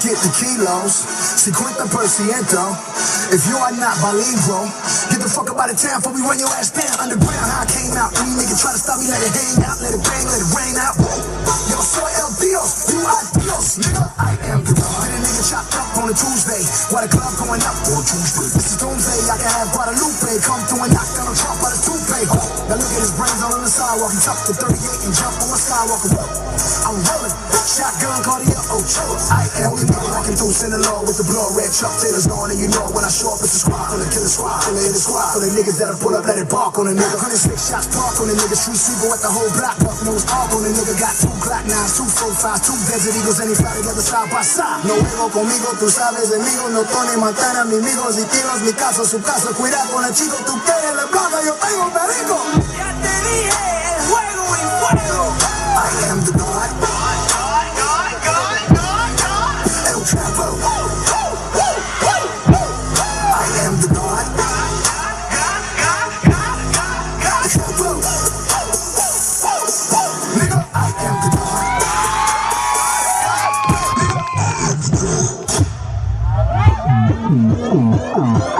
Get the kilos, 50%. If you are not bilingual, get the fuck up out of town before we run your ass down. Underground, how I came out. Any nigga try to stop me, let it hang out, let it bang, let it rain out. Yo, soy el Dios, you are Dios, nigga. I am the God. Get a nigga chopped up on a Tuesday, while the club going up on Tuesday. This is Doomsday, I can have Guadalupe come through and knock down a trunk by the toupee. Now look at his brains all on the sidewalk, he tucked the 38 and jump on my skywalk. I'm rolling, shotgun, Cartier, Ocho. I am the nigga walking through Sinaloa with the blood red Chuck Taylors on, and you know when I show up, it's a squad on the killer squad, on the hit squad, for the niggas that'll pull up, let it bark on the nigga. 106 shots park on the nigga, street sweeper with the whole block, buffing those arc on the nigga. Got 2 Glock 9s, 2 45s, 2 Desert Eagles, and they fly together side by side. No juego conmigo, tú sabes de mí, no Tony Montana, mis amigos y tiros, mi casa, su casa, cuidado con el chico, tú quieres la placa, yo tengo perico. Ya te dije, el juego y fuego. I am the God. El Chapo. I am the God. El Chapo. Nigga, I am the God. Nigga, I am the God.